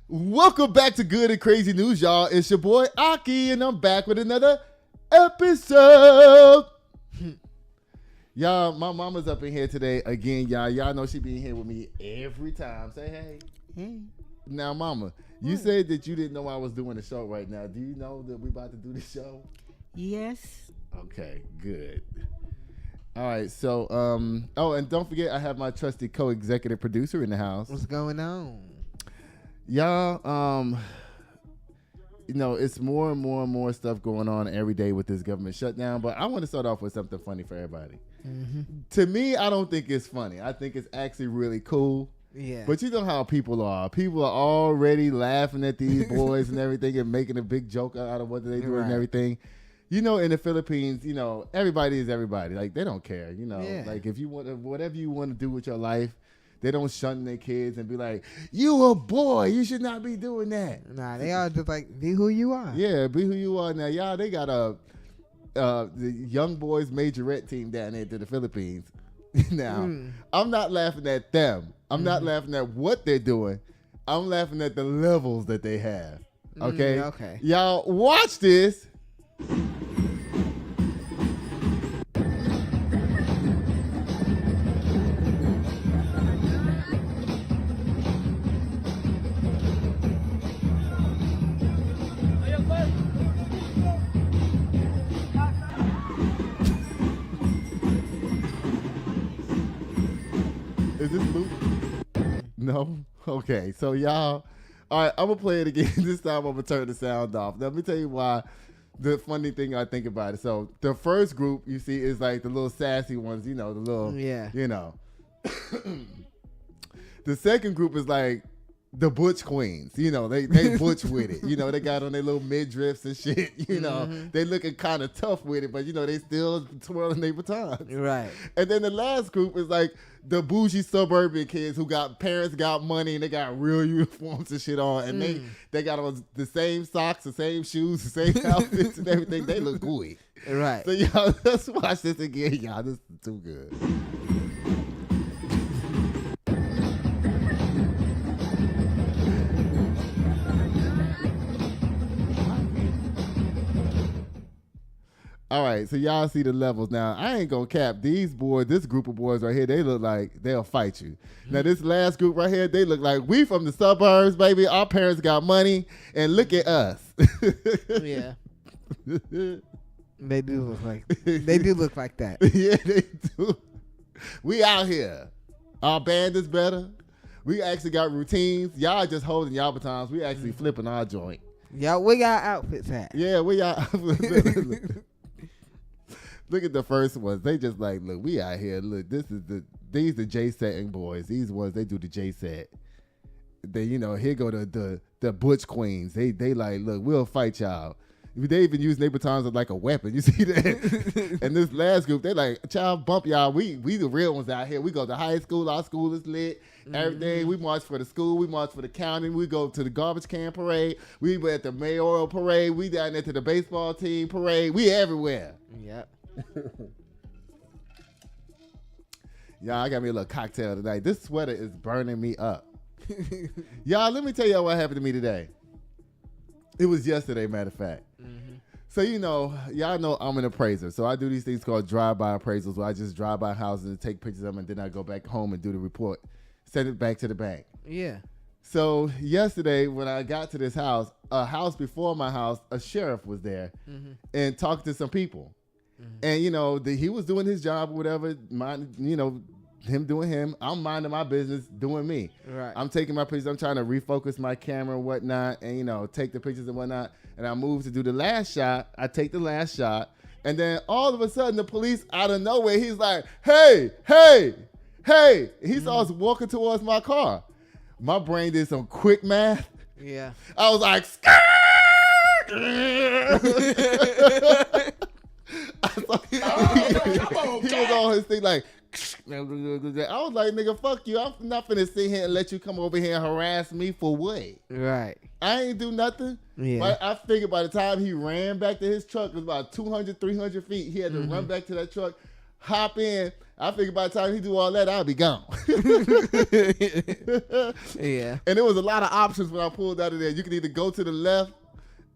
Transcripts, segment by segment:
Welcome back to Good and Crazy News, y'all. It's your boy Aki, and I'm back with another episode. Y'all, my mama's up in here today again, y'all. Y'all know she be in here with me every time. Say hey. Hey. Now, mama, you said that you didn't know I was doing the show right now. Do you know that we about to do the show? Yes. Okay, good. All right, so, oh, and don't forget, I have my trusty co-executive producer in the house. What's going on? Y'all, you know, it's more and more stuff going on every day with this government shutdown, but I want to start off with something funny for everybody. Mm-hmm. To me, I don't think it's funny. I think it's actually really cool. Yeah. But you know how people are. People are already laughing at these boys and everything and making a big joke out of what they do and everything. You know, in the Philippines, you know, everybody is everybody. Like, they don't care, you know. Yeah. Like, if you want to, whatever you want to do with your life, they don't shun their kids and be like, you a boy, you should not be doing that. Nah, they all just like, be who you are. Yeah, be who you are. Now, y'all, they got the young boys majorette team down there to the Philippines. Now, I'm not laughing at them. I'm not laughing at what they're doing. I'm laughing at the levels that they have. Okay? Okay. Y'all, watch this. Is this Luke? No? Okay. So, y'all, all right, I'm going to play it again. This time I'm going to turn the sound off. Let me tell you why. The funny thing I think about it. So, the first group, you see, is like the little sassy ones, you know, the little, you know. The second group is like the butch queens. You know, they butch with it. You know, they got on their little midriffs and shit. You know, they looking kind of tough with it, but, you know, they still twirling their batons. Right. And then the last group is like the bougie suburban kids who got parents got money and they got real uniforms and shit on. And they got on the same socks, the same shoes, the same outfits and everything. They look gooey. Right. So, y'all, let's watch this again, y'all. This is too good. All right, so y'all see the levels now. I ain't gonna cap these boys. This group of boys right here, they look like they'll fight you. Now this last group right here, they look like we from the suburbs, baby. Our parents got money, and look at us. Yeah. They do look like that. Yeah, they do. We out here. Our band is better. We actually got routines. Y'all just holding y'all batons. We actually flipping our joint. Y'all, where y'all outfits at? Yeah, we y'all. Look at the first ones. They just like, look, we out here. Look, these the J setting boys. These ones, they do the J set. They, you know, here go the butch queens. They like, look, we'll fight y'all. They even use their batons as like a weapon. You see that? And this last group, they like, child, bump y'all. We the real ones out here. We go to high school. Our school is lit. Everything. We march for the school. We march for the county. We go to the garbage can parade. We were at the mayoral parade. We down there to the baseball team parade. We everywhere. Yep. Y'all, I got me a little cocktail tonight. This sweater is burning me up. Y'all, let me tell y'all what happened to me today. It was yesterday, matter of fact. So, you know, y'all know I'm an appraiser. So I do these things called drive-by appraisals where I just drive by houses and take pictures of them, and then I go back home and do the report. Send it back to the bank. Yeah. So yesterday when I got to this house, a house before my house, a sheriff was there and talked to some people. And, you know, he was doing his job or whatever, you know, him doing him. I'm minding my business, doing me. Right. I'm taking my pictures. I'm trying to refocus my camera and whatnot and, you know, take the pictures and whatnot. And I move to do the last shot. I take the last shot. And then all of a sudden, the police out of nowhere, he's like, hey, hey, hey. And he starts walking towards my car. My brain did some quick math. Yeah. I was like, skirt! He was on his thing like, I was like, nigga, fuck you. I'm not finna sit here and let you come over here and harass me for what? Right. I ain't do nothing. Yeah. But I figured by the time he ran back to his truck, it was about 200, 300 feet. He had to run back to that truck. hop in. I figure by the time he do all that, I'll be gone. Yeah. And there was a lot of options when I pulled out of there. You can either go to the left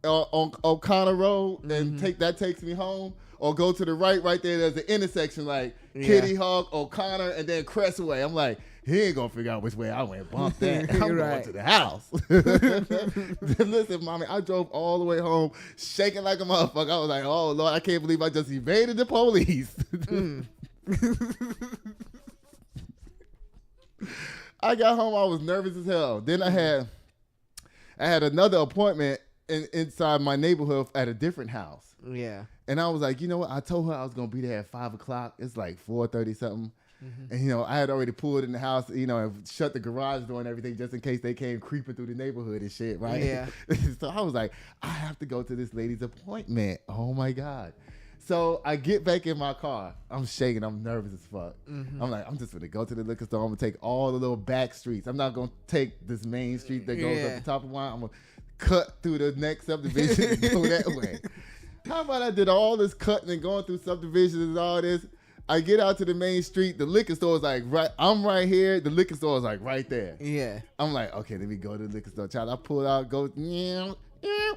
on O'Connor Road and takes me home, or go to the right there. There's an intersection like Kitty Hawk, O'Connor, and then Crestway. I'm like, he ain't gonna figure out which way I went. Bump that. I'm going to the house. Listen, mommy, I drove all the way home, shaking like a motherfucker. I was like, oh Lord, I can't believe I just evaded the police. I got home, I was nervous as hell. Then I had another appointment inside my neighborhood at a different house. Yeah. And I was like, you know what? I told her I was gonna be there at 5:00. It's like 4:30 something. And I had already pulled in the house, and shut the garage door and everything just in case they came creeping through the neighborhood and shit, right? Yeah. So I was like, I have to go to this lady's appointment. Oh my God. So I get back in my car. I'm shaking. I'm nervous as fuck. I'm like, I'm just gonna go to the liquor store. I'm gonna take all the little back streets. I'm not gonna take this main street that goes up the top of mine. I'm gonna cut through the next subdivision and go that way. How about I did all this cutting and going through subdivisions and all this? I get out to the main street. The liquor store is like I'm right here. The liquor store is like right there. Yeah. I'm like, okay, let me go to the liquor store. Child, I pull out, go,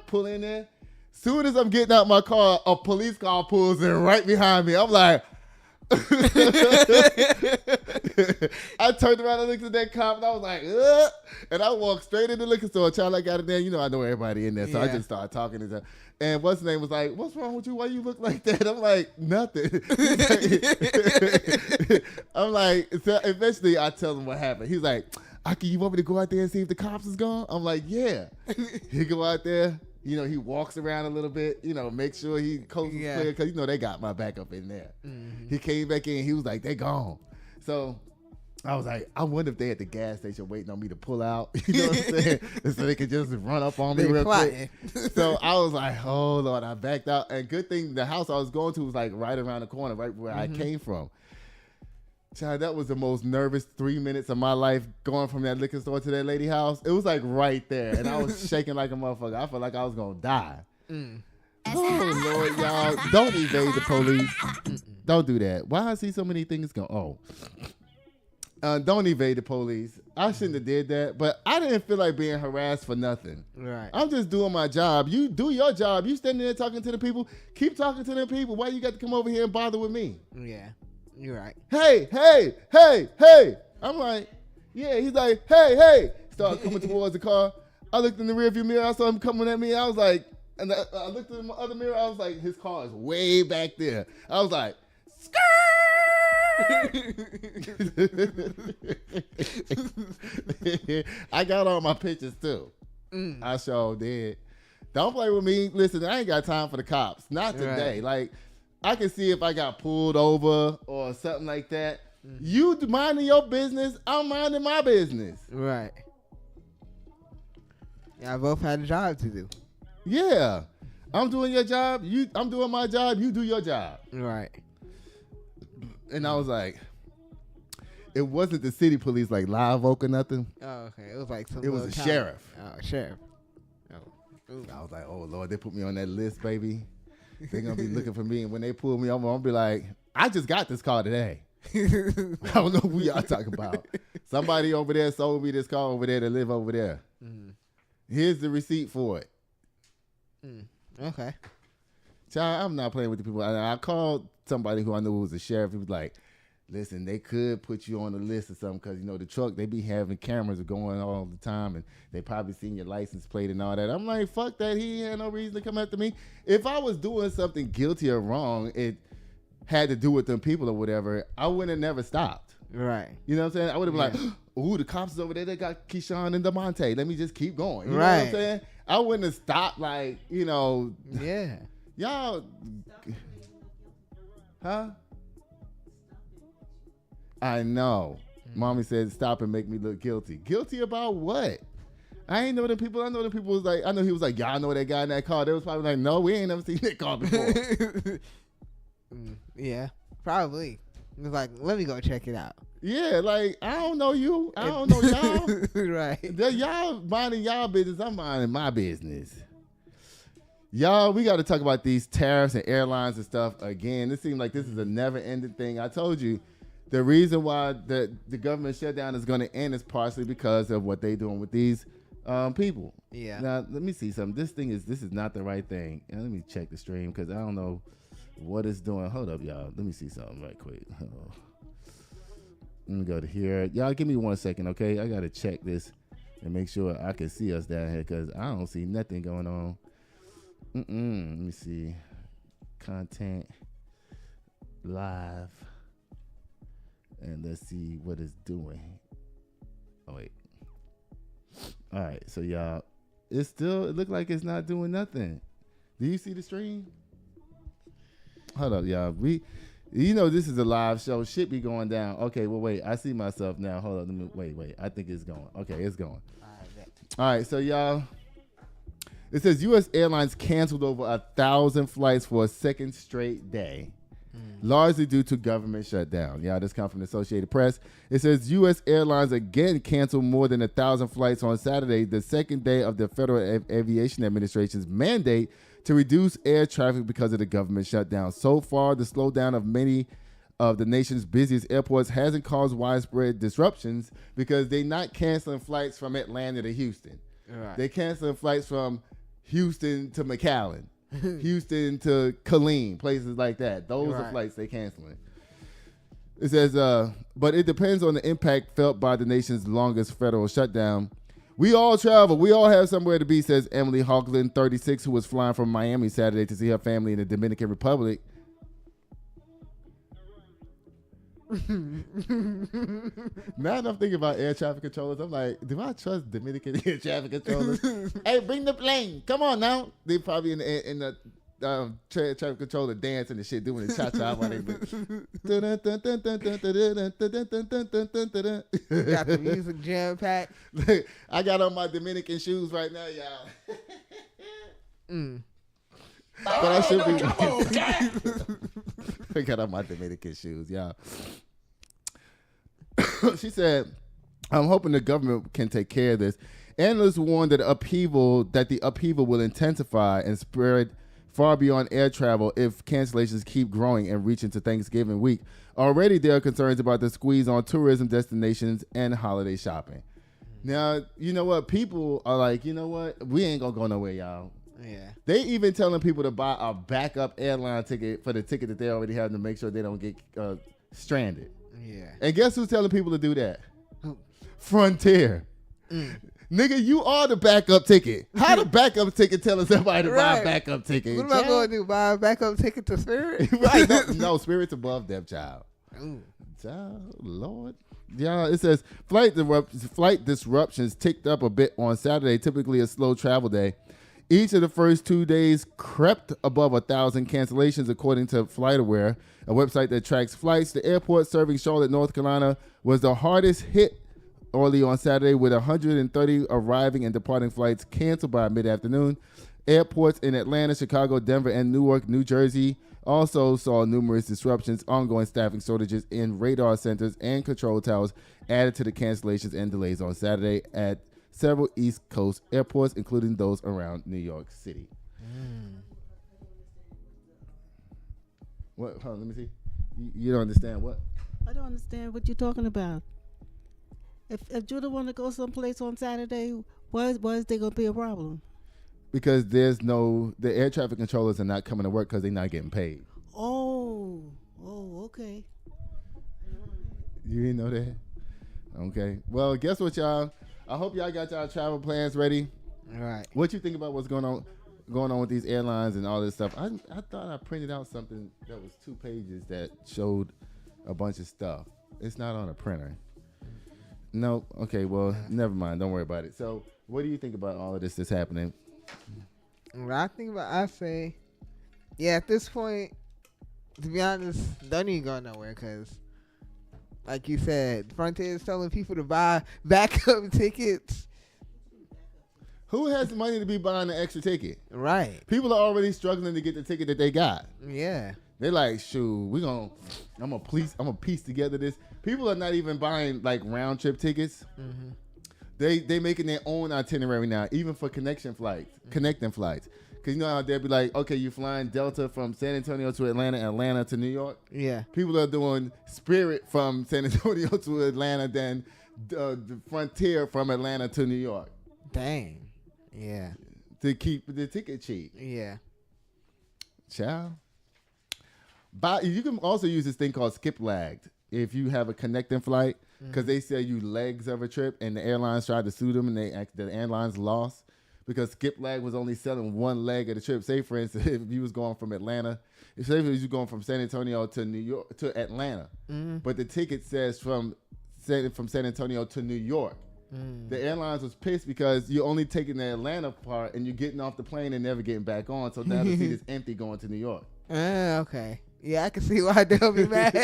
pull in there. Soon as I'm getting out my car, a police car pulls in right behind me. I'm like, I turned around and looked at that cop, and I was like, ugh. And I walked straight in the liquor store. Child, I got in there. I know everybody in there, so I just started talking to them. And what's his name was like, what's wrong with you? Why you look like that? I'm like, nothing. I'm like, so eventually I tell him what happened. He's like, Aki, you want me to go out there and see if the cops is gone? I'm like, yeah. He go out there. He walks around a little bit, make sure he coast is clear, because, they got my back up in there. He came back in. He was like, they gone. So I was like, I wonder if they at the gas station waiting on me to pull out. You know what I'm saying? So they could just run up on me real quick. So I was like, oh, Lord, I backed out. And good thing the house I was going to was like right around the corner, right where I came from. Child, that was the most nervous 3 minutes of my life going from that liquor store to that lady house. It was like right there. And I was shaking like a motherfucker. I felt like I was going to die. Oh, Lord, y'all. Don't evade the police. Don't do that. Why I see so many things go, don't evade the police. I shouldn't have did that, but I didn't feel like being harassed for nothing. Right. I'm just doing my job. You do your job. You standing there talking to the people. Keep talking to them people. Why you got to come over here and bother with me? Yeah, you're right. Hey. I'm like, yeah. He's like, hey. Started coming towards the car. I looked in the rearview mirror. I saw him coming at me. I was like, and I looked in my other mirror. I was like, his car is way back there. I was like, I got all my pictures too. I sure did. Don't play with me. Listen, I ain't got time for the cops. Not today. Right. Like, I can see if I got pulled over or something like that. You minding your business, I'm minding my business. Right. Yeah, I both had a job to do. Yeah. I'm doing your job. I'm doing my job. You do your job. Right. And I was like, it wasn't the city police like Live Oak or nothing. Oh, okay. It was like some. It was a sheriff. Oh, sheriff. Oh. Ooh. I was like, oh Lord, they put me on that list, baby. They're gonna be looking for me, and when they pull me over, I'm gonna be like, I just got this car today. I don't know who y'all talking about. Somebody over there sold me this car over there to live over there. Here's the receipt for it. Okay. Child, I'm not playing with the people. I called somebody who I knew was a sheriff. He was like, listen, they could put you on the list or something because, the truck, they be having cameras going all the time, and they probably seen your license plate and all that. I'm like, fuck that. He had no reason to come after me. If I was doing something guilty or wrong, it had to do with them people or whatever, I wouldn't have never stopped. Right. You know what I'm saying? I would have been like, ooh, the cops is over there. They got Keyshawn and DeMonte. Let me just keep going. You know what I'm saying? I wouldn't have stopped like, Yeah. Y'all, huh? I know. Mommy said, stop and make me look guilty. Guilty about what? I ain't know them people. I know them people was like, I know he was like, y'all know that guy in that car. They was probably like, no, we ain't never seen that car before. Yeah, probably. It was like, let me go check it out. Yeah, like, I don't know you. I don't know y'all. Right. Y'all minding y'all business. I'm minding my business. Y'all, we got to talk about these tariffs and airlines and stuff again. It seems like this is a never-ending thing. I told you, the reason why the government shutdown is going to end is partially because of what they're doing with these people. Yeah. Now, let me see something. This is not the right thing. And let me check the stream because I don't know what it's doing. Hold up, y'all. Let me see something right quick. Oh. Let me go to here. Y'all, give me 1 second, okay? I got to check this and make sure I can see us down here because I don't see nothing going on. Let me see. Content. Live. And let's see what it's doing. Oh, wait. All right. So, y'all, it look like it's not doing nothing. Do you see the stream? Hold up, y'all. This is a live show. Shit be going down. Okay, well, wait. I see myself now. Hold up. Let me, wait. I think it's going. Okay, it's going. All right. So, y'all. It says U.S. Airlines canceled over 1,000 flights for a second straight day, largely due to government shutdown. Yeah, this comes from the Associated Press. It says U.S. Airlines again canceled more than 1,000 flights on Saturday, the second day of the Federal Aviation Administration's mandate to reduce air traffic because of the government shutdown. So far, the slowdown of many of the nation's busiest airports hasn't caused widespread disruptions because they're not canceling flights from Atlanta to Houston. Right. They're canceling flights from Houston to McAllen, Houston to Killeen, places like that. Those are flights they canceling. It says, but it depends on the impact felt by the nation's longest federal shutdown. We all travel. We all have somewhere to be, says Emily Hawkland, 36, who was flying from Miami Saturday to see her family in the Dominican Republic. Now that I'm thinking about air traffic controllers, I'm like, do I trust Dominican air traffic controllers? Hey, bring the plane. Come on now. They probably in the traffic controller dancing and shit, doing the cha-cha while they got the music jam packed. I got on my Dominican shoes right now, y'all. But I should be. I got on my Dominican shoes, y'all. She said, I'm hoping the government can take care of this. Analysts warn that the upheaval will intensify and spread far beyond air travel if cancellations keep growing and reach into Thanksgiving week. Already there are concerns about the squeeze on tourism destinations and holiday shopping. Now, you know what? People are like, you know what? We ain't gonna go nowhere, y'all. Yeah. They even telling people to buy a backup airline ticket for the ticket that they already have to make sure they don't get stranded. Yeah. And guess who's telling people to do that? Frontier. Nigga, you are the backup ticket. How the backup ticket telling somebody to buy a backup ticket? What am I going to do? Buy a backup ticket to Spirit? Right. No, Spirit's above them, child. Ooh. Child, Lord. Yeah, it says flight disruptions ticked up a bit on Saturday, typically a slow travel day. Each of the first 2 days crept above 1,000 cancellations, according to FlightAware, a website that tracks flights. The airport serving Charlotte, North Carolina, was the hardest hit early on Saturday, with 130 arriving and departing flights canceled by mid-afternoon. Airports in Atlanta, Chicago, Denver, and Newark, New Jersey also saw numerous disruptions. Ongoing staffing shortages in radar centers and control towers added to the cancellations and delays on Saturday at several East Coast airports, including those around New York City. What? Hold on, let me see. You don't understand what? I don't understand what you're talking about. If Judah want to go someplace on Saturday, why is there going to be a problem? Because the air traffic controllers are not coming to work because they're not getting paid. Oh, okay. You didn't know that? Okay. Well, guess what, y'all? I hope y'all got y'all travel plans ready. All right. What you think about what's going on with these airlines and all this stuff? I thought I printed out something that was 2 pages that showed a bunch of stuff. It's not on a printer. No. Okay. Well, never mind. Don't worry about it. So, what do you think about all of this that's happening? What I say, at this point, to be honest, don't even go nowhere because, like you said, Frontier is telling people to buy backup tickets. Who has the money to be buying an extra ticket? Right. People are already struggling to get the ticket that they got. Yeah. They're like, shoot, I'm gonna piece together this. People are not even buying like round trip tickets. They making their own itinerary now, even for connecting flights. Because you know how they'll be like, okay, you flying Delta from San Antonio to Atlanta, Atlanta to New York. Yeah. People are doing Spirit from San Antonio to Atlanta, then the Frontier from Atlanta to New York. Dang. Yeah. To keep the ticket cheap. Yeah. Ciao. You can also use this thing called skip lagged if you have a connecting flight, because they sell you legs of a trip, and the airlines tried to sue them, and the airlines lost because skip lag was only selling one leg of the trip. Say, for instance, if you was going from Atlanta, say if you was going from San Antonio to New York to Atlanta, but the ticket says from San Antonio to New York. The airlines was pissed because you're only taking the Atlanta part and you're getting off the plane and never getting back on. So now the seat is empty going to New York. Okay. Yeah, I can see why they'll be mad.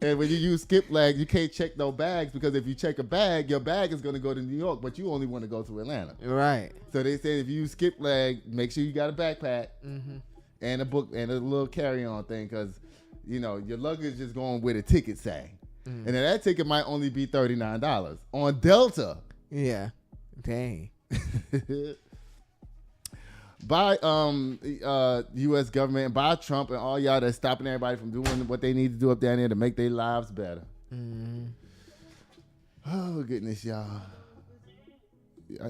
And when you use skip lag, you can't check no bags, because if you check a bag, your bag is going to go to New York, but you only want to go to Atlanta. Right. So they say if you use skip lag, make sure you got a backpack and a book and a little carry-on thing, because you know your luggage is going where the ticket say. And then that ticket might only be $39 on Delta. Yeah. Dang. By U.S. government, by Trump and all y'all that's stopping everybody from doing what they need to do up down there to make their lives better. Oh, goodness, y'all.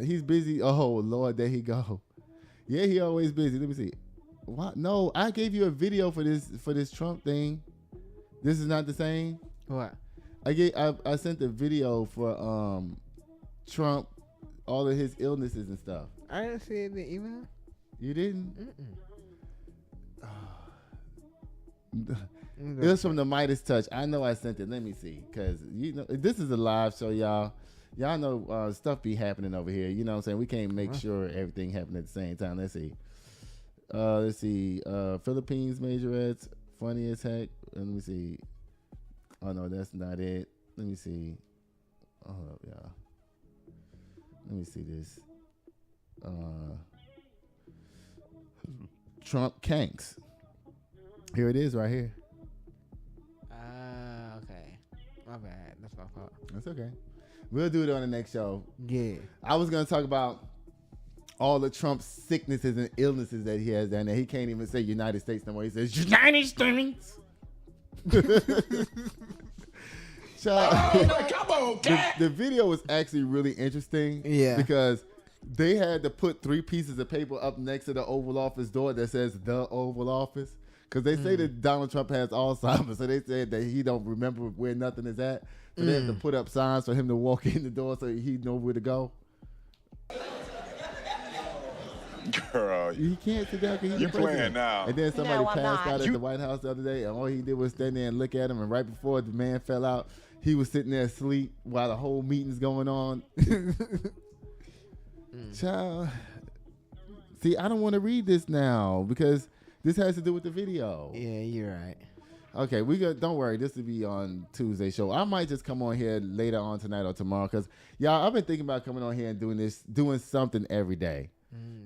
He's busy. Oh, Lord, there he go. Yeah, he always busy. Let me see. What? No, I gave you a video for this Trump thing. This is not the same? What? I sent the video for Trump, all of his illnesses and stuff. I didn't see it in the email. You didn't? It was from the Midas Touch. I know I sent it. Let me see, because you know this is a live show, y'all. Y'all know stuff be happening over here. You know what I'm saying? We can't make sure everything happened at the same time. Let's see. Philippines majorettes, funny as heck. Let me see. Oh no, that's not it. Let me see. Hold up, y'all. Let me see this. Trump Kanks. Here it is right here. Okay. My bad. That's my fault. That's okay. We'll do it on the next show. Yeah. I was going to talk about all the Trump sicknesses and illnesses that he has down there. He can't even say United States no more. He says United States. Come on, the video was actually really interesting. Yeah. Because they had to put 3 pieces of paper up next to the Oval Office door that says the Oval Office. Because they say that Donald Trump has Alzheimer's. So they said that he don't remember where nothing is at. So they have to put up signs for him to walk in the door so he know where to go. Girl, He can't sit down because he's you the president. playing now. And then somebody No, I'm passed not. out at the White House the other day, and all he did was stand there and look at him. And right before the man fell out, he was sitting there asleep while the whole meeting's going on. Child. See, I don't want to read this now because this has to do with the video. Yeah, you're right. Okay, don't worry. This will be on Tuesday show. I might just come on here later on tonight or tomorrow because, y'all, I've been thinking about coming on here and doing something every day.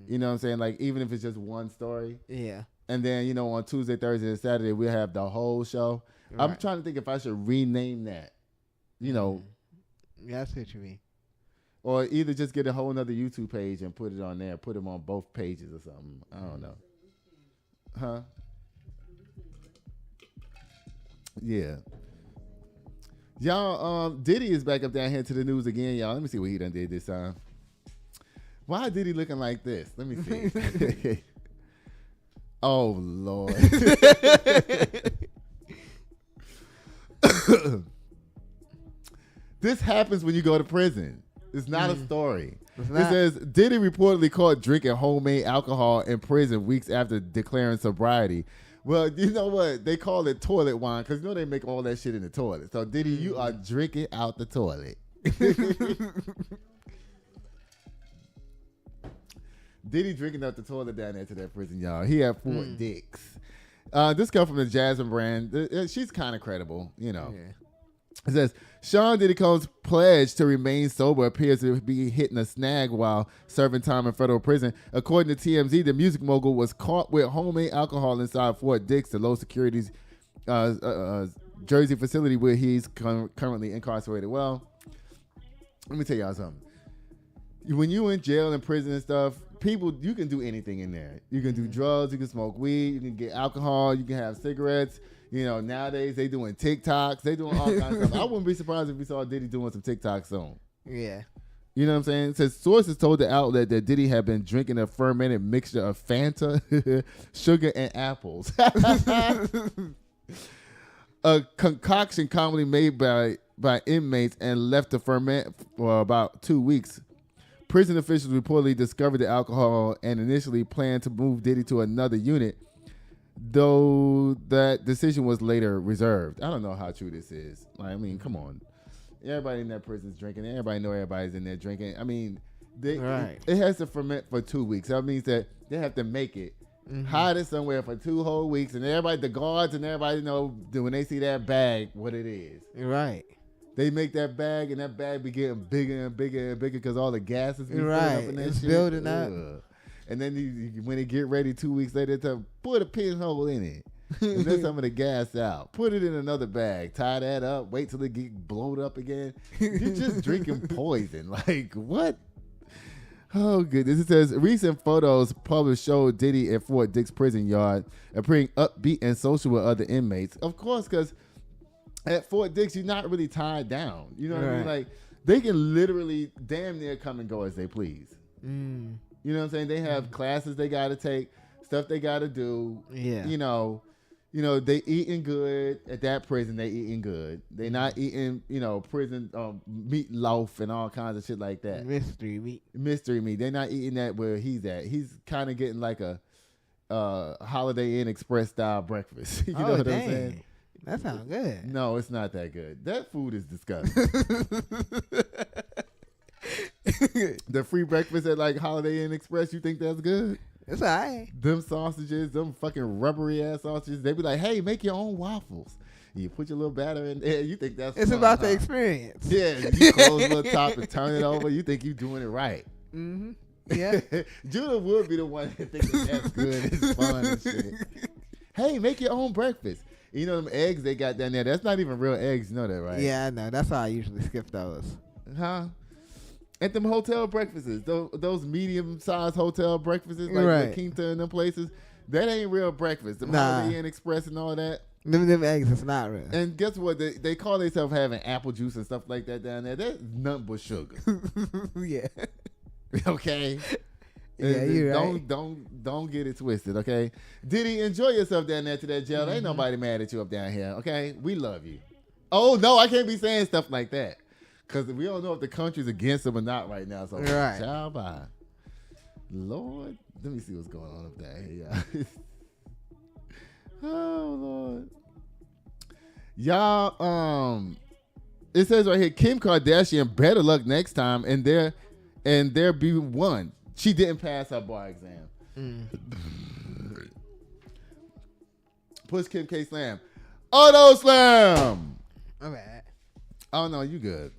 You know what I'm saying? Like, even if it's just one story. Yeah. And then, you know, on Tuesday, Thursday, and Saturday, we'll have the whole show. Right. I'm trying to think if I should rename that, you know. Yeah, that's what you mean. Or either just get a whole nother YouTube page and put it on there. Put them on both pages or something. I don't know. Huh? Yeah. Y'all, Diddy is back up down here to the news again, y'all. Let me see what he done did this time. Why is Diddy looking like this? Let me see. Oh, Lord. This happens when you go to prison. It's not a story. It says Diddy reportedly caught drinking homemade alcohol in prison weeks after declaring sobriety. Well, you know what? They call it toilet wine because you know they make all that shit in the toilet. So, Diddy, you are drinking out the toilet. Diddy drinking out the toilet down there to that prison, y'all. He had 4 dicks. This comes from the Jasmine brand. She's kind of credible, you know. Yeah. It says, Sean Diddy Combs' pledge to remain sober appears to be hitting a snag while serving time in federal prison. According to TMZ, the music mogul was caught with homemade alcohol inside Fort Dix, the low security Jersey facility where he's currently incarcerated. Well, let me tell y'all something. When you in jail and prison and stuff, people, you can do anything in there. You can do drugs, you can smoke weed, you can get alcohol, you can have cigarettes. You know, nowadays they doing TikToks, they doing all kinds of stuff. I wouldn't be surprised if we saw Diddy doing some TikToks soon. Yeah. You know what I'm saying? It says sources told the outlet that Diddy had been drinking a fermented mixture of Fanta, sugar, and apples. A concoction commonly made by inmates and left to ferment for about 2 weeks. Prison officials reportedly discovered the alcohol and initially planned to move Diddy to another unit, though that decision was later reserved. I don't know how true this is. I mean, come on. Everybody in that prison's drinking. Everybody know everybody's in there drinking. I mean, it has to ferment for 2 weeks. That means that they have to make it, hide it somewhere for 2 whole weeks, and everybody, the guards and everybody know that when they see that bag, what it is. Right. They make that bag, and that bag be getting bigger and bigger and bigger because all the gases be filling up in that it's shit. Building up. And then when they get ready 2 weeks later, to put a pinhole in it. And then some of the gas out. Put it in another bag. Tie that up. Wait till it get blown up again. You're just drinking poison. Like, what? Oh, goodness. It says, recent photos published showed Diddy at Fort Dix prison yard appearing upbeat and social with other inmates. Of course, because at Fort Dix, you're not really tied down. You know what I mean? Like, they can literally damn near come and go as they please. You know what I'm saying? They have classes they got to take, stuff they got to do. Yeah. You know, they eating good at that prison. They eating good. They not eating, prison meatloaf and all kinds of shit like that. Mystery meat. They're not eating that where he's at. He's kind of getting like a Holiday Inn Express style breakfast. You know what I'm saying? That sounds good. No, it's not that good. That food is disgusting. The free breakfast at like Holiday Inn Express, you think that's good? It's all right. Them sausages, them fucking rubbery ass sausages, they be like, hey, make your own waffles. You put your little batter in there. You think that's it's fun, about the experience. Yeah, you close the little top and turn it over. You think you doing it right. Mm-hmm. Yeah. Judah would be the one that thinks that's good. It's fun and shit. Hey, make your own breakfast. You know them eggs they got down there? That's not even real eggs. You know that, right? Yeah, I know. That's how I usually skip those. Huh? At them hotel breakfasts, those medium-sized hotel breakfasts, like La Quinta and them places, that ain't real breakfast. Them Holiday Inn Express and all that. Them eggs is not real. And guess what? They call themselves having apple juice and stuff like that down there. That's nothing but sugar. Yeah. Okay? Yeah, you're right. Don't get it twisted, okay? Diddy, enjoy yourself down there to that jail. Ain't nobody mad at you up down here, okay? We love you. Oh, no, I can't be saying stuff like that. Because we don't know if the country's against him or not right now. So, child, bye. Lord, let me see what's going on up there. Yeah. Oh, Lord. Y'all, it says right here, Kim Kardashian, better luck next time, and there be one. She didn't pass her bar exam. Push Kim K Slam. Auto Slam. All right. Oh, no, you good.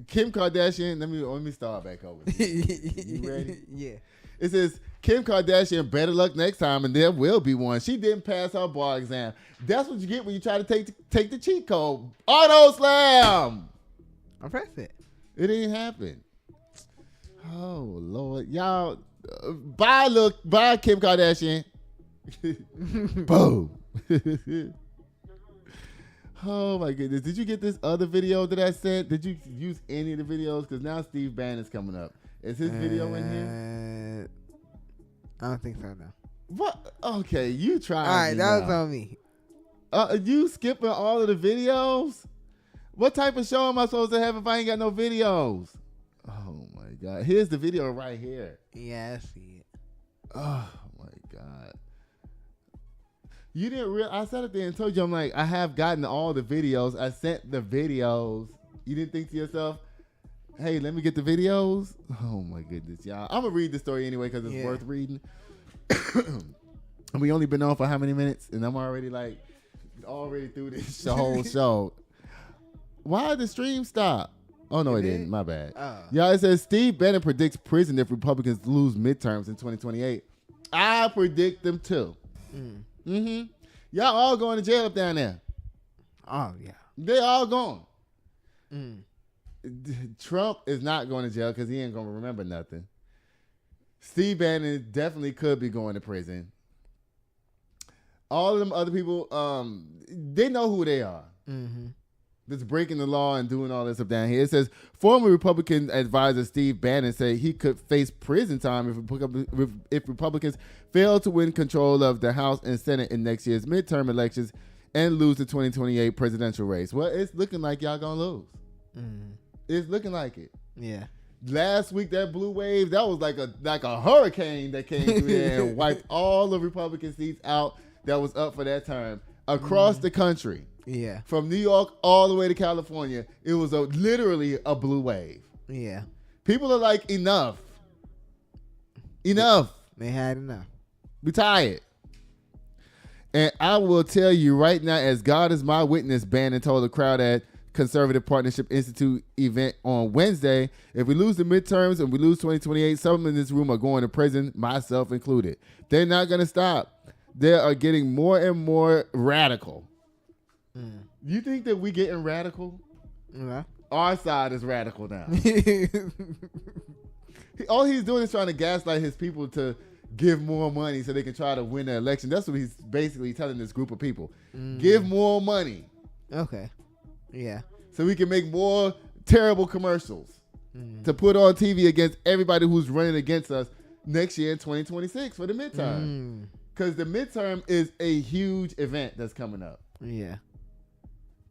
Kim Kardashian, let me start back over. You ready? Yeah. It says, Kim Kardashian, better luck next time, and there will be one. She didn't pass her bar exam. That's what you get when you try to take the cheat code. Auto Slam! I pressed it. It didn't happen. Oh, Lord. Y'all, bye Kim Kardashian. Boom. Oh my goodness! Did you get this other video that I sent? Did you use any of the videos? Because now Steve Bannon's coming up. Is his video in here? I don't think so. No. What? Okay, you try. All right, that was on me. You skipping all of the videos? What type of show am I supposed to have if I ain't got no videos? Oh my God! Here's the video right here. Yeah, I see it. Oh my God! You didn't realize, I sat up there and told you, I'm like, I have gotten all the videos. I sent the videos. You didn't think to yourself, hey, let me get the videos? Oh, my goodness, y'all. I'm going to read the story anyway because it's worth reading. And we only been on for how many minutes? And I'm already through this whole show. Why did the stream stop? Oh, no, it didn't. My bad. Y'all, it says, Steve Bannon predicts prison if Republicans lose midterms in 2028. I predict them too. Mm-hmm. Y'all all going to jail up down there. Oh, yeah. They all going. Trump is not going to jail because he ain't going to remember nothing. Steve Bannon definitely could be going to prison. All of them other people, they know who they are. Mm-hmm. That's breaking the law and doing all this stuff down here. It says former Republican advisor Steve Bannon said he could face prison time if Republicans fail to win control of the House and Senate in next year's midterm elections and lose the 2028 presidential race. Well, it's looking like y'all gonna lose. Mm. It's looking like it. Yeah. Last week, that blue wave, that was like a hurricane that came through there and wiped all the Republican seats out that was up for that term across the country. Yeah. From New York all the way to California, it was literally a blue wave. Yeah. People are like, enough. Enough. They had enough. We tired. And I will tell you right now, as God is my witness, Bannon told the crowd at Conservative Partnership Institute event on Wednesday, if we lose the midterms and we lose 2028, some in this room are going to prison, myself included. They're not going to stop. They are getting more and more radical. You think that we getting radical? Yeah. Our side is radical now. All he's doing is trying to gaslight his people to give more money so they can try to win the election. That's what he's basically telling this group of people. Give more money. Okay. Yeah. So we can make more terrible commercials to put on TV against everybody who's running against us next year in 2026 for the midterm. Because the midterm is a huge event that's coming up. Yeah.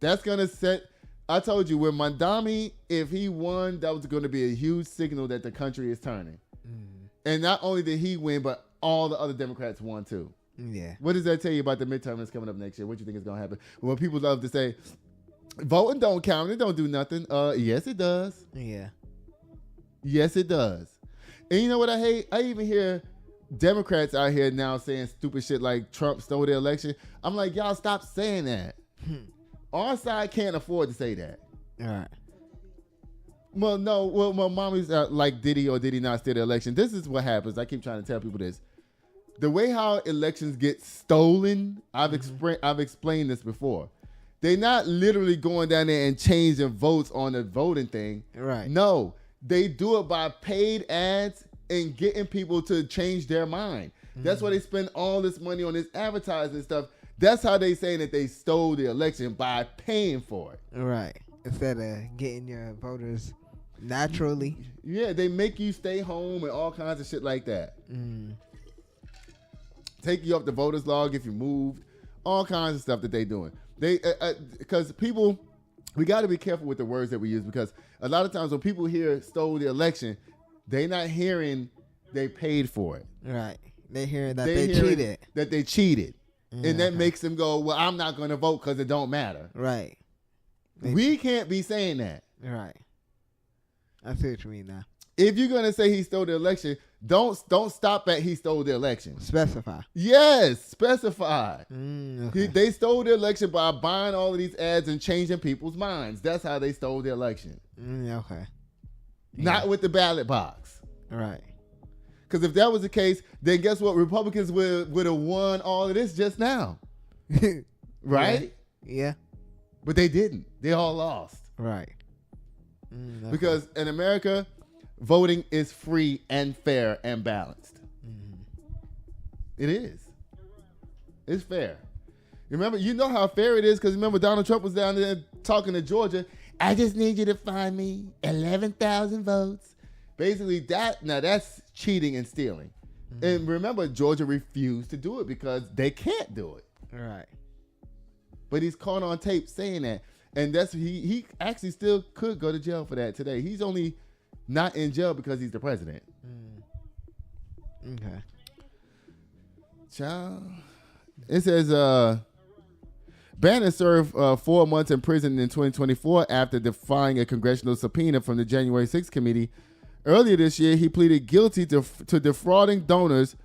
That's going to set, I told you, when Mandami, if he won, that was going to be a huge signal that the country is turning. And not only did he win, but all the other Democrats won too. Yeah. What does that tell you about the midterm that's coming up next year? What do you think is going to happen? When people love to say, voting don't count, it don't do nothing. Yes, it does. Yeah. Yes, it does. And you know what I hate? I even hear Democrats out here now saying stupid shit like Trump stole the election. I'm like, y'all stop saying that. Our side can't afford to say that. All right. Well, no. Well, mommy's like Diddy or Diddy not steal the election. This is what happens. I keep trying to tell people this. The way how elections get stolen, I've explained this before. They're not literally going down there and changing votes on the voting thing. Right. No, they do it by paid ads and getting people to change their mind. That's why they spend all this money on this advertising stuff. That's how they say that they stole the election, by paying for it. Right. Instead of getting your voters naturally. Yeah, they make you stay home and all kinds of shit like that. Take you off the voters log if you moved. All kinds of stuff that they doing. They because people, we got to be careful with the words that we use, because a lot of times when people hear stole the election, they not hearing they paid for it. Right. They hearing that they cheated. That they cheated. And that makes them go, well, I'm not going to vote because it don't matter. Right. We can't be saying that. Right. I see what you mean now. If you're going to say he stole the election, don't stop at he stole the election. Specify. Yes, specify. Okay. They stole the election by buying all of these ads and changing people's minds. That's how they stole the election. Okay. Not with the ballot box. Right. Because if that was the case, then guess what? Republicans would have won all of this just now. Right? Yeah. But they didn't. They all lost. Right. Okay. Because in America, voting is free and fair and balanced. It is. It's fair. Remember, you know how fair it is, because remember Donald Trump was down there talking to Georgia. I just need you to find me 11,000 votes. Basically, that's cheating and stealing. And remember, Georgia refused to do it because they can't do it. Right. But he's caught on tape saying that. And that's he actually still could go to jail for that today. He's only not in jail because he's the president. Okay. Child. It says Bannon served 4 months in prison in 2024 after defying a congressional subpoena from the January 6th committee. Earlier this year, he pleaded guilty to defrauding donors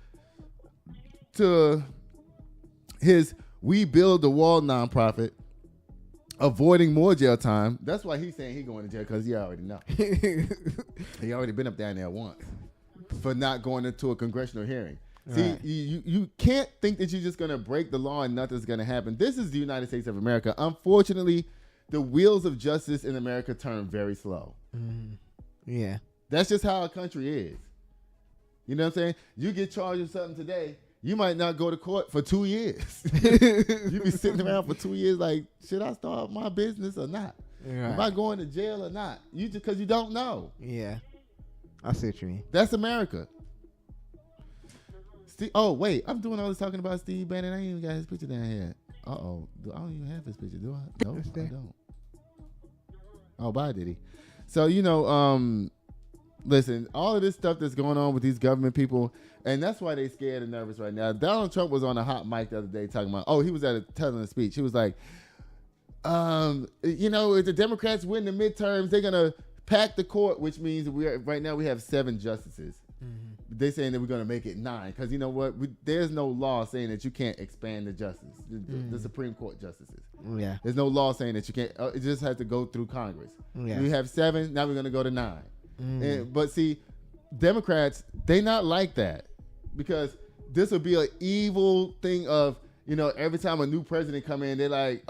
to his We Build the Wall nonprofit, avoiding more jail time. That's why he's saying he's going to jail, because he already know. He already been up down there once for not going into a congressional hearing. Right. See, you can't think that you're just going to break the law and nothing's going to happen. This is the United States of America. Unfortunately, the wheels of justice in America turn very slow. Yeah. That's just how our country is. You know what I'm saying? You get charged with something today, you might not go to court for 2 years. You be sitting around for 2 years like, should I start my business or not? Right. Am I going to jail or not? You just because you don't know. Yeah. I see what you mean. That's America. Oh, wait. I'm doing all this talking about Steve Bannon. I ain't even got his picture down here. Uh-oh. I don't even have his picture, do I? No, I don't. Oh, bye, Diddy. So, listen, all of this stuff that's going on with these government people, and that's why they scared and nervous right now. Donald Trump was on a hot mic the other day talking about, he was telling a speech. He was like, if the Democrats win the midterms, they're going to pack the court, which means right now we have 7 justices. Mm-hmm. They're saying that we're going to make it 9 because you know what? There's no law saying that you can't expand the justice, the Supreme Court justices. Yeah. There's no law saying that you can't. It just has to go through Congress. Yeah. We have 7. Now we're going to go to 9. But see, Democrats, they not like that because this will be an evil thing of, every time a new president come in, they're like,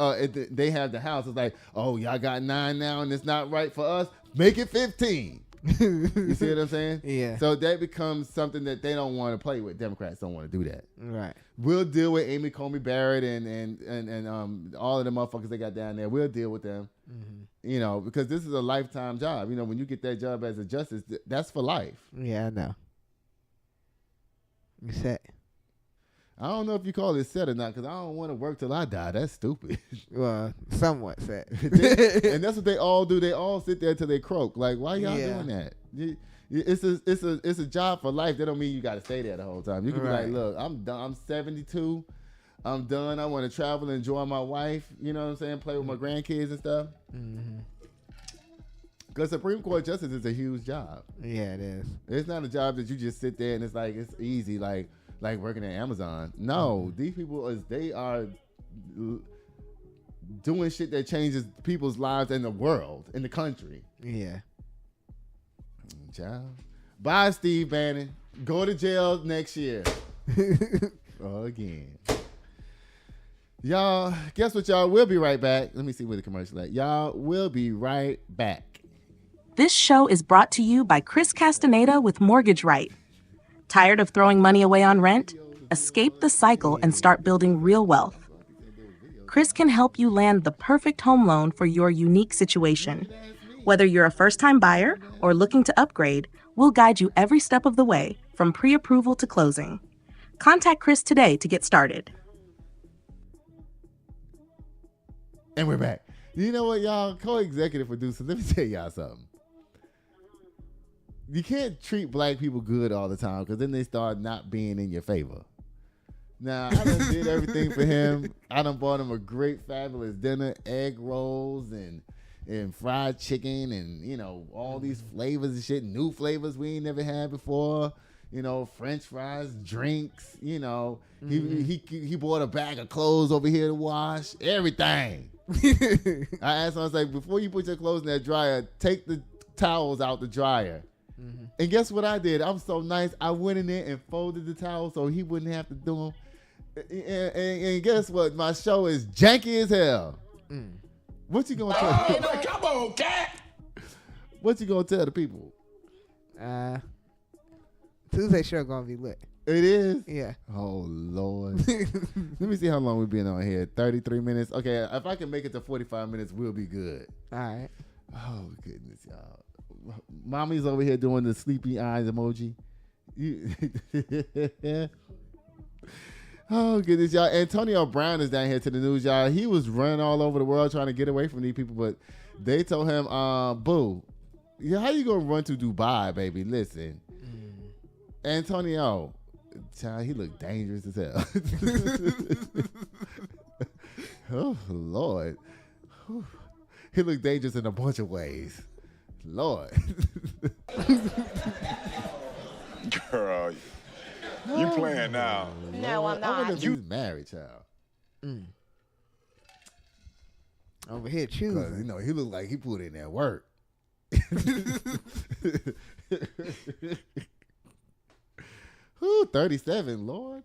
they have the House. It's like, y'all got 9 now and it's not right for us. Make it 15. You see what I'm saying? Yeah. So that becomes something that they don't want to play with. Democrats don't want to do that. Right. We'll deal with Amy Coney Barrett and all of the motherfuckers they got down there. We'll deal with them. Mm-hmm. Because this is a lifetime job. When you get that job as a justice, that's for life. Yeah, I know. You set. I don't know if you call it set or not because I don't want to work till I die. That's stupid. Well, somewhat set. And that's what they all do. They all sit there till they croak. Like, why y'all doing that? It's a job for life. That don't mean you got to stay there the whole time. You can be like, look, I'm done. I'm 72. I'm done. I want to travel and enjoy my wife. You know what I'm saying? Play with my grandkids and stuff. Mm-hmm. Because Supreme Court justice is a huge job. Yeah, it is. It's not a job that you just sit there and it's like it's easy like working at Amazon. No, these people they are doing shit that changes people's lives in the world, in the country. Yeah. Child. Bye, Steve Bannon. Go to jail next year. Again. Y'all, guess what, y'all? We'll be right back. Let me see where the commercial at. Y'all, we'll be right back. This show is brought to you by Chris Castaneda with Mortgage Right. Tired of throwing money away on rent? Escape the cycle and start building real wealth. Chris can help you land the perfect home loan for your unique situation. Whether you're a first-time buyer or looking to upgrade, we'll guide you every step of the way, from pre-approval to closing. Contact Chris today to get started. And we're back. You know what, y'all? Co-executive producer, let me tell y'all something. You can't treat black people good all the time because then they start not being in your favor. Now, I done did everything for him. I done bought him a great, fabulous dinner, egg rolls and fried chicken and, all these flavors and shit, new flavors we ain't never had before. French fries, drinks, He bought a bag of clothes over here to wash, everything. I asked him, I was like, before you put your clothes in that dryer, take the towels out the dryer. Mm-hmm. And guess what I did? I'm so nice. I went in there and folded the towels so he wouldn't have to do them. And guess what? My show is janky as hell. Mm. What you gonna tell? Come on, cat. What you gonna tell the people? Tuesday show gonna be lit. It is? Yeah. Oh, Lord. Let me see how long we've been on here. 33 minutes. Okay, if I can make it to 45 minutes, we'll be good. All right. Oh, goodness, y'all. Mommy's over here doing the sleepy eyes emoji. Oh, goodness, y'all. Antonio Brown is down here to the news, y'all. He was running all over the world trying to get away from these people, but they told him, boo, how you going to run to Dubai, baby? Listen. Antonio, child, he looked dangerous as hell. Oh, Lord. He looked dangerous in a bunch of ways. Lord. Girl, you playing now. No, I'm not. I wonder if he's married, child. Over here choosing. He looked like he put in that work. Ooh, 37, Lord.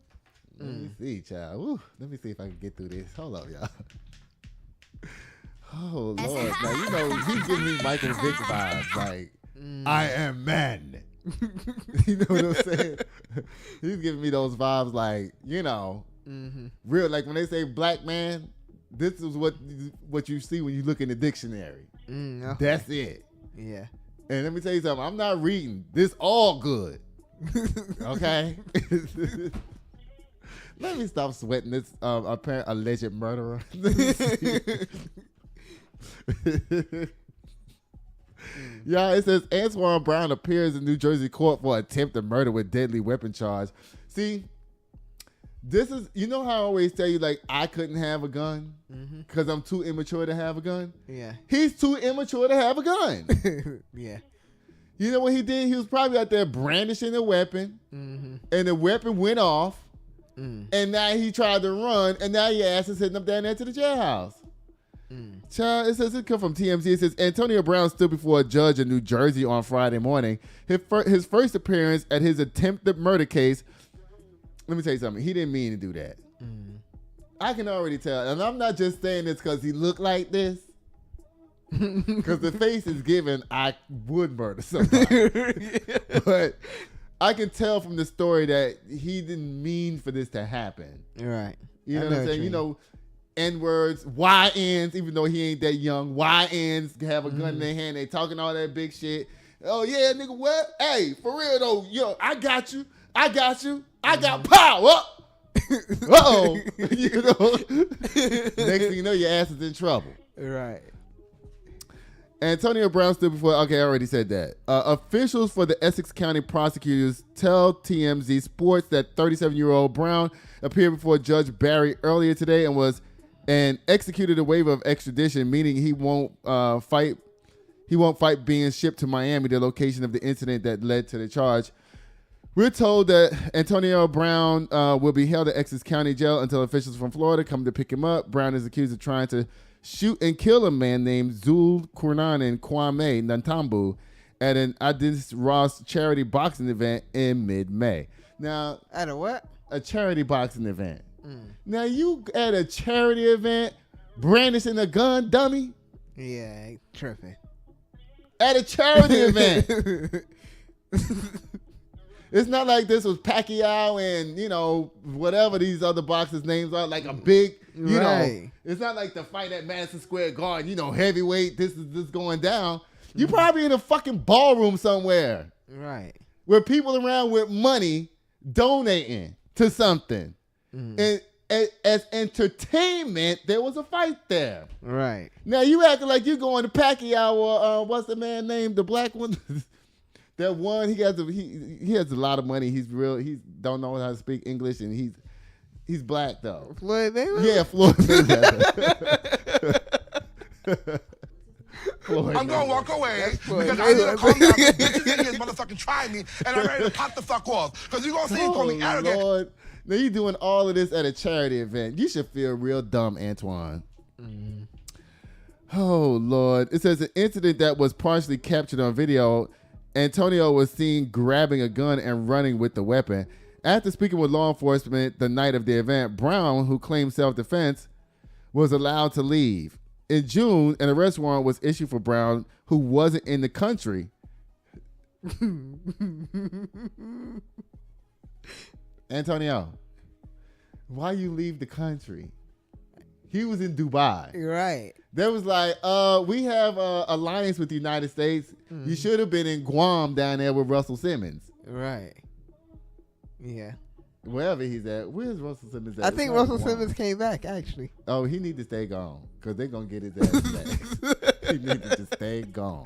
Let me see, child. Ooh, let me see if I can get through this. Hold up, y'all. Oh, Lord. Now, he's giving me Michael Vick vibes. Like, I am man. You know what I'm saying? He's giving me those vibes like, real, like when they say black man, this is what you see when you look in the dictionary. Okay. That's it. Yeah. And let me tell you something. I'm not reading. This all good. Okay? Let me stop sweating this apparent alleged murderer. Yeah, it says Antoine Brown appears in New Jersey court for attempted murder with deadly weapon charge. See, this is, you know how I always tell you, like, I couldn't have a gun because I'm too immature to have a gun? Yeah. He's too immature to have a gun. Yeah. You know what he did? He was probably out there brandishing a weapon, and the weapon went off, and now he tried to run, and now your ass is heading up down there to the jailhouse. Child, it says it come from TMZ. It says Antonio Brown stood before a judge in New Jersey on Friday morning. His first appearance at his attempted murder case. Let me tell you something. He didn't mean to do that. I can already tell, and I'm not just saying this because he looked like this. Because the face is given, I would murder somebody. But I can tell from the story that he didn't mean for this to happen. Right. You know what I'm saying? You know, N-words, YNs, even though he ain't that young. YNs have a gun in their hand. They talking all that big shit. Oh, yeah, nigga, what? Hey, for real, though, yo, I got you. I got power. Uh-oh. You know? Next thing you know, your ass is in trouble. Right. Antonio Brown stood before, okay, I already said that. Officials for the Essex County prosecutors tell TMZ Sports that 37-year-old Brown appeared before Judge Barry earlier today and executed a waiver of extradition, meaning he won't fight being shipped to Miami, the location of the incident that led to the charge. We're told that Antonio Brown will be held at Essex County Jail until officials from Florida come to pick him up. Brown is accused of trying to shoot and kill a man named Zul Kurnanen Kwame Nantambu at an Adis Ross charity boxing event in mid-May. Now, At a what? A charity boxing event. Now, you at a charity event brandishing a gun, dummy? Yeah, tripping. At a charity event. It's not like this was Pacquiao and, whatever these other boxers' names are, like a big, know. It's not like the fight at Madison Square Garden, heavyweight, this is going down. You probably in a fucking ballroom somewhere. Right. Where people around with money donating to something. And as entertainment, there was a fight there. Right. Now you acting like you going to Pacquiao or what's the man named, the black one? That one, he has a lot of money. He don't know how to speak English, and he's black though. Floyd Mayweather? Yeah, Floyd Mayweather. I'm gonna walk away because I need to calm down. Bitches in here motherfucking try me, and I'm ready to pop the fuck off. Because you're gonna see him call me arrogant. Lord. Now you doing all of this at a charity event. You should feel real dumb, Antoine. Oh Lord. It says an incident that was partially captured on video. Antonio was seen grabbing a gun and running with the weapon. After speaking with law enforcement the night of the event, Brown, who claimed self-defense, was allowed to leave. In June, an arrest warrant was issued for Brown, who wasn't in the country. Antonio, why you leave the country? He was in Dubai. Right. They was like, we have an alliance with the United States. You should have been in Guam down there with Russell Simmons. Right. Yeah. Wherever he's at. Where's Russell Simmons at? I think Russell Simmons came back, actually. Oh, he need to stay gone because they're going to get his ass back. He need to just stay gone.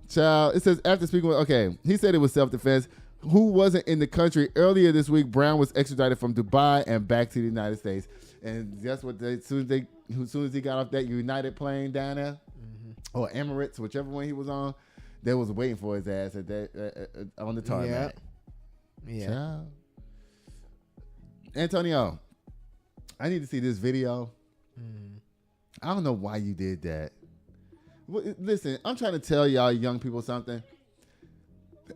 Child, it says after speaking with, he said it was self-defense. Who wasn't in the country earlier this week, Brown was extradited from Dubai and back to the United States. And that's what as soon as he got off that United plane down there, or Emirates, whichever one he was on, they was waiting for his ass at that on the tarmac. Yeah. Child. Antonio, I need to see this video. I don't know why you did that. Listen, I'm trying to tell y'all young people something.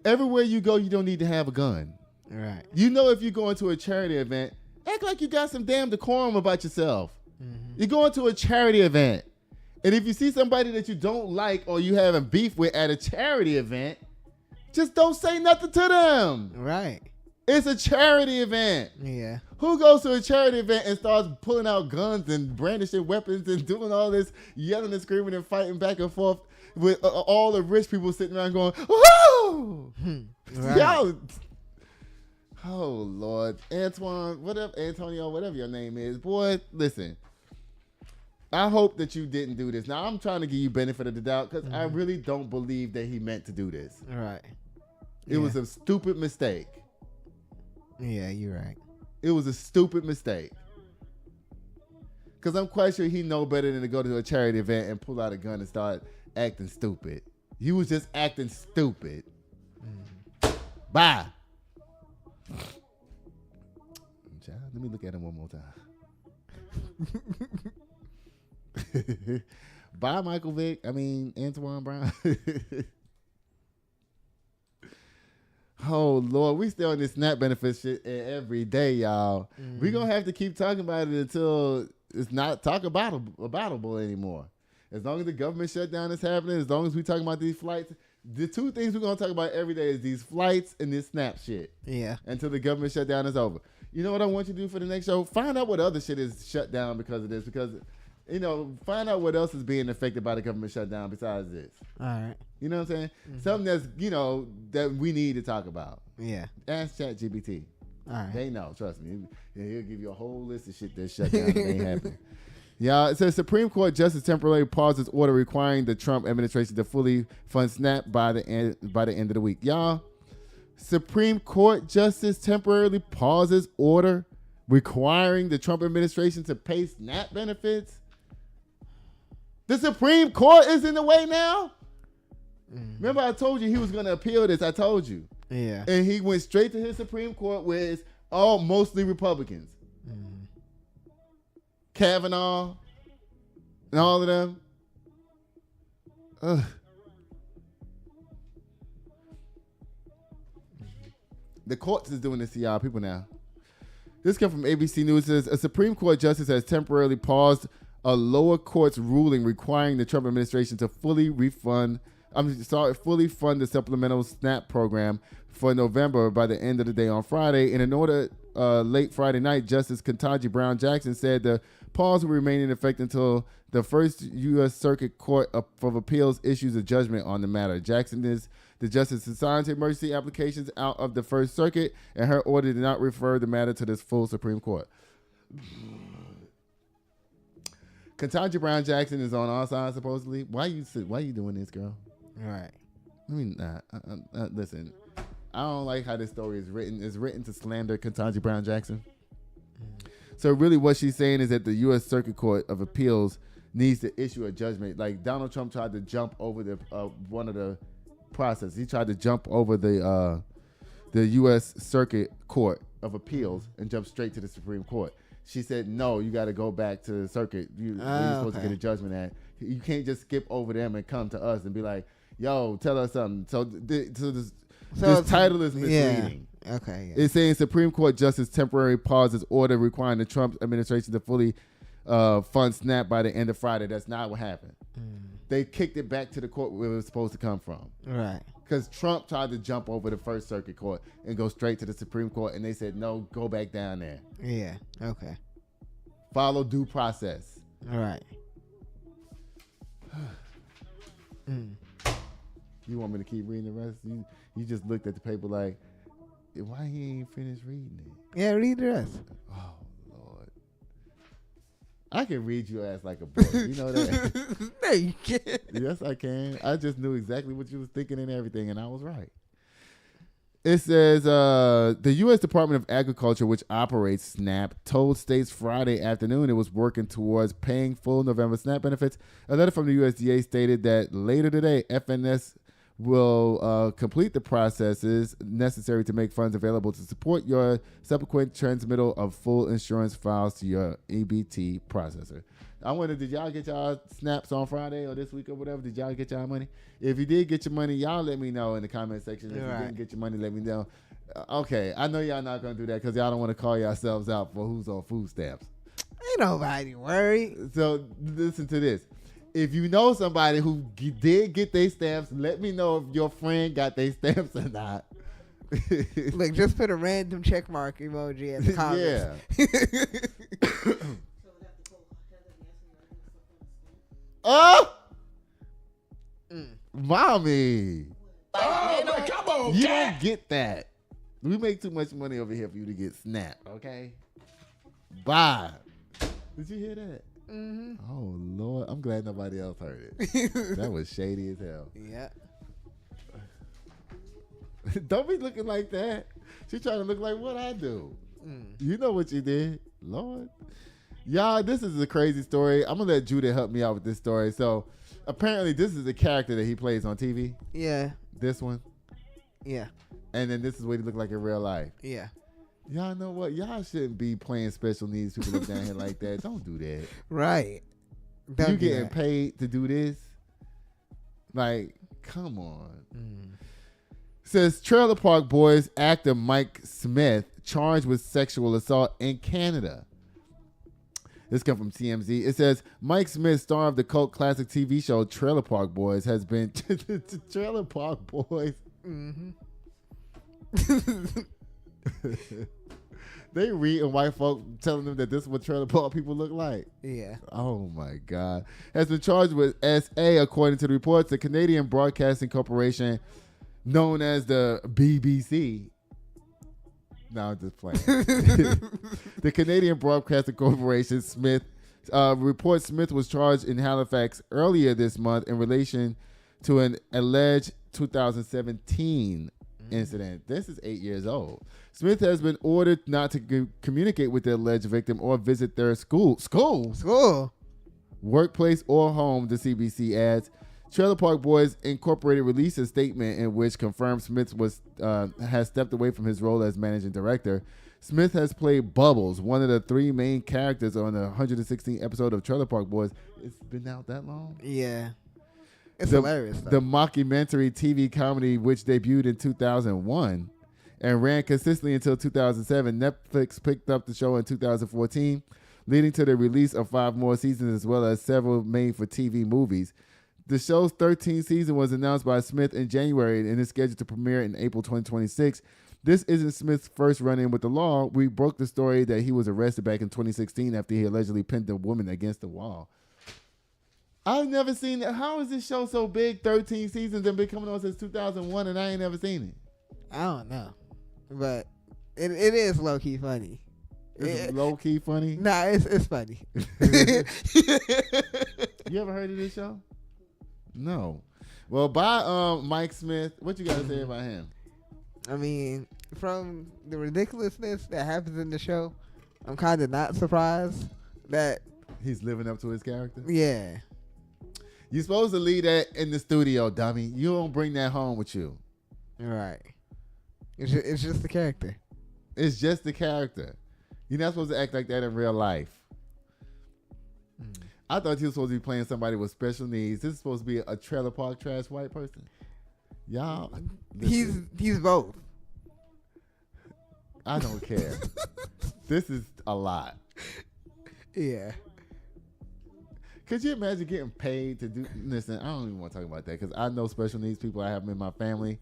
Everywhere you go, you don't need to have a gun. Right. If you go into a charity event, act like you got some damn decorum about yourself. You're going to a charity event. And if you see somebody that you don't like or you having beef with at a charity event, Just don't say nothing to them. Right. It's a charity event. Yeah. Who goes to a charity event and starts pulling out guns and brandishing weapons and doing all this yelling and screaming and fighting back and forth with all the rich people sitting around going, woo! Right. Y'all. Oh, Lord. Antonio, whatever your name is. Boy, listen. I hope that you didn't do this. Now, I'm trying to give you benefit of the doubt because I really don't believe that he meant to do this. Right. It was a stupid mistake. Yeah, you're right. It was a stupid mistake. Because I'm quite sure he know better than to go to a charity event and pull out a gun and start acting stupid. You was just acting stupid. Bye. Child, let me look at him one more time. Bye, Michael Vick. Antoine Brown. Oh, Lord. We still on this SNAP benefit shit every day, y'all. We going to have to keep talking about it until it's not aboutable anymore. As long as the government shutdown is happening, as long as we talking about these flights, the two things we're going to talk about every day is these flights and this SNAP shit. Yeah. Until the government shutdown is over. You know what I want you to do for the next show? Find out what other shit is shut down because of this. Because, find out what else is being affected by the government shutdown besides this. All right. You know what I'm saying? Something that's, that we need to talk about. Yeah. Ask ChatGPT. All right. They know. Trust me. He'll give you a whole list of shit that's shut down that ain't happening. Yeah, it says Supreme Court justice temporarily pauses order requiring the Trump administration to fully fund SNAP by the end of the week. Y'all, Supreme Court justice temporarily pauses order requiring the Trump administration to pay SNAP benefits. The Supreme Court is in the way now. Remember, I told you he was going to appeal this. I told you. Yeah. And he went straight to his Supreme Court, where it's all mostly Republicans. Kavanaugh and all of them. Ugh. The courts is doing this to y'all people now. This comes from ABC News. It says a Supreme Court justice has temporarily paused a lower court's ruling requiring the Trump administration to fully fund the supplemental SNAP program for November by the end of the day on Friday. In an order late Friday night, Justice Ketanji Brown Jackson said the pause will remain in effect until the first U.S. Circuit Court of Appeals issues a judgment on the matter. Jackson is the justice assigned to emergency applications out of the First Circuit, and her order did not refer the matter to this full Supreme Court. Ketanji Brown Jackson is on our side, supposedly. Why you doing this, girl? Right. Listen, I don't like how this story is written. It's written to slander Ketanji Brown Jackson. So really what she's saying is that the U.S. Circuit Court of Appeals needs to issue a judgment. Like Donald Trump tried to jump over the one of the process. He tried to jump over the U.S. Circuit Court of Appeals and jump straight to the Supreme Court. She said, no, you got to go back to the circuit. You're supposed to get a judgment at. You can't just skip over them and come to us and be like, yo, tell us something. So this title is misleading. Yeah. Okay. Yeah. It's saying Supreme Court Justice temporarily pauses order requiring the Trump administration to fully fund SNAP by the end of Friday. That's not what happened. They kicked it back to the court where it was supposed to come from. Right. Because Trump tried to jump over the First Circuit Court and go straight to the Supreme Court, and they said, no, go back down there. Yeah. Okay. Follow due process. All right. You want me to keep reading the rest? You just looked at the paper like, why he ain't finished reading it? Yeah, read the rest. Oh, Lord. I can read your ass like a book. You know that? No, you can't. Yes, I can. I just knew exactly what you was thinking and everything, and I was right. It says the U.S. Department of Agriculture, which operates SNAP, told states Friday afternoon it was working towards paying full November SNAP benefits. A letter from the USDA stated that later today, FNS will complete the processes necessary to make funds available to support your subsequent transmittal of full insurance files to your EBT processor. I wonder, did y'all get y'all snaps on Friday or this week or whatever? Did y'all get y'all money? If you did get your money, y'all let me know in the comment section. If you didn't get your money, let me know. Okay, I know y'all not going to do that because y'all don't want to call yourselves out for who's on food stamps. Ain't nobody worried. So listen to this. If you know somebody who did get their stamps, let me know if your friend got their stamps or not. Like, just put a random check mark emoji at the comments. Yeah. Oh! Mommy. Oh, man, come on, You cat. don't get that. We make too much money over here for you to get snapped, okay? Bye. Did you hear that? Mm-hmm. Oh, Lord. I'm glad nobody else heard it. That was shady as hell. Yeah. Don't be looking like that. She trying to look like what I do. You know what you did. Lord. Y'all, this is a crazy story. I'm going to let Judah help me out with this story. So, apparently, this is the character that he plays on TV. Yeah. This one. Yeah. And then this is what he looked like in real life. Yeah. Y'all know what? Y'all shouldn't be playing special needs people up down here like that. Don't do that. Right. You getting paid to do this? Like, come on. Says Trailer Park Boys actor Mike Smith charged with sexual assault in Canada. This comes from TMZ. It says Mike Smith, star of the cult classic TV show Trailer Park Boys, has been Trailer Park Boys. Mm-hmm. They reading white folk telling them that this is what trailer park people look like. Yeah. Oh my God. Has been charged with SA according to the reports. The Canadian Broadcasting Corporation, known as the BBC. No, I'm just playing. The Canadian Broadcasting Corporation reports Smith was charged in Halifax earlier this month in relation to an alleged 2017 incident. This is 8 years old. Smith has been ordered not to communicate with the alleged victim or visit their school, workplace, or home, the CBC adds. Trailer Park Boys Incorporated released a statement in which confirmed Smith has stepped away from his role as managing director. Smith has played Bubbles, one of the three main characters on the 116th episode of Trailer Park Boys. It's been out that long? Yeah. It's hilarious, though. The mockumentary TV comedy, which debuted in 2001 and ran consistently until 2007, Netflix picked up the show in 2014, leading to the release of 5 more seasons as well as several made-for-TV movies. The show's 13th season was announced by Smith in January and is scheduled to premiere in April 2026. This isn't Smith's first run-in with the law. We broke the story that he was arrested back in 2016 after he allegedly pinned a woman against the wall. I've never seen it. How is this show so big, 13 seasons, and been coming on since 2001, and I ain't never seen it? I don't know. But it is low-key funny. It's low-key funny? Nah, it's funny. You ever heard of this show? No. Well, by Mike Smith, what you got to say about him? I mean, from the ridiculousness that happens in the show, I'm kind of not surprised that he's living up to his character. Yeah. You're supposed to leave that in the studio, dummy. You don't bring that home with you. Right. It's just the character. It's just the character. You're not supposed to act like that in real life. I thought he was supposed to be playing somebody with special needs. This is supposed to be a trailer park trash white person. Y'all, he's both. I don't care. This is a lot. Yeah. Could you imagine getting paid to do? Listen, I don't even want to talk about that because I know special needs people. I have them in my family,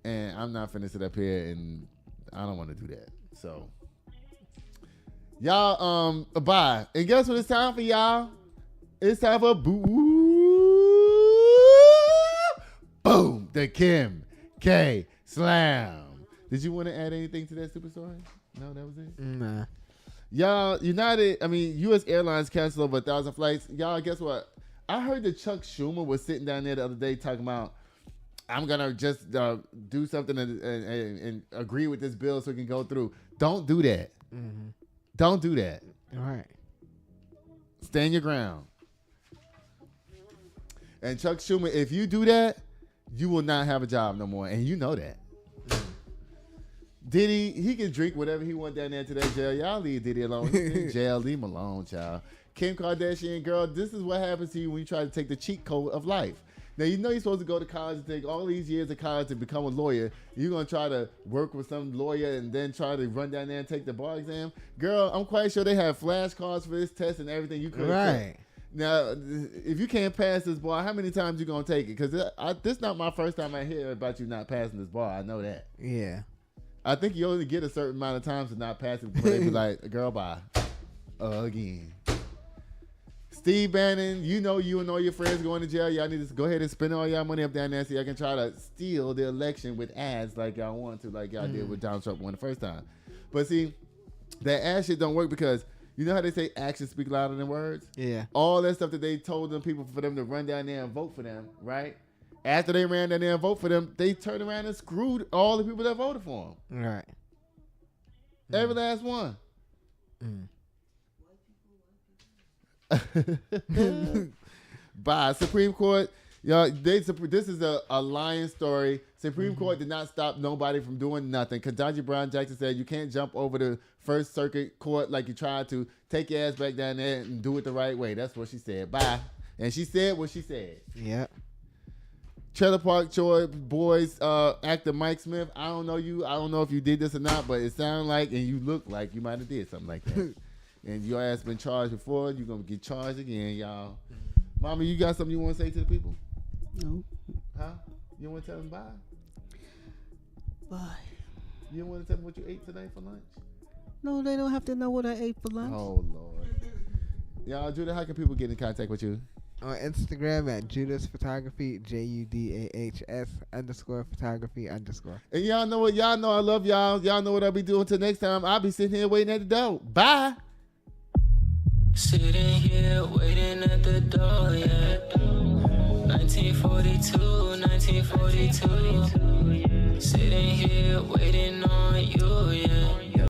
and I'm not finna sit up here and I don't want to do that. So, y'all, bye. And guess what? It's time for y'all. It's time for boom, the Kim K Slam. Did you want to add anything to that super story? No, that was it. Nah. Y'all, U.S. Airlines canceled over 1,000 flights. Y'all, guess what? I heard that Chuck Schumer was sitting down there the other day talking about, I'm going to just do something and agree with this bill so it can go through. Don't do that. Don't do that. All right. Stand your ground. And Chuck Schumer, if you do that, you will not have a job no more. And you know that. Diddy, he can drink whatever he want down there to that jail. Y'all leave Diddy alone. He's in jail. Leave him alone, child. Kim Kardashian, girl, this is what happens to you when you try to take the cheat code of life. Now, you know you're supposed to go to college and take all these years of college to become a lawyer. You're going to try to work with some lawyer and then try to run down there and take the bar exam. Girl, I'm quite sure they have flashcards for this test and everything. You could. Right. Now, if you can't pass this bar, how many times you gonna take it? Because this not my first time I hear about you not passing this bar. I know that. Yeah. I think you only get a certain amount of times to not pass it before they be like, girl, bye. Again. Steve Bannon, you know you and all your friends going to jail. Y'all need to go ahead and spend all y'all money up down there so y'all can try to steal the election with ads like y'all want to, like y'all did with Donald Trump won the first time. But see, that ad shit don't work because you know how they say actions speak louder than words? Yeah. All that stuff that they told them people for them to run down there and vote for them, right? After they ran down there and vote for them, they turned around and screwed all the people that voted for them. Right. Every last one. By Supreme Court, y'all. This is a lying story. Supreme Court did not stop nobody from doing nothing. Ketanji Brown Jackson said you can't jump over the First Circuit Court like you tried to. Take your ass back down there and do it the right way. That's what she said. Bye. And she said what she said. Yep. Trailer Park Joy Boys actor Mike Smith. I don't know you. I don't know if you did this or not, but it sounded like and you look like you might have did something like that. And your ass been charged before. You're going to get charged again, y'all. Mama, you got something you want to say to the people? No. Huh? You want to tell them bye? Bye. You don't want to tell them what you ate tonight for lunch? No, they don't have to know what I ate for lunch. Oh, Lord. Y'all, Judah, how can people get in contact with you? On Instagram at Judas Photography, JUDAHS_photography_. And y'all know what? Y'all know I love y'all. Y'all know what I'll be doing till next time. I'll be sitting here waiting at the door. Bye. Sitting here waiting at the door, yeah. 1942. Sitting here waiting on you, yeah.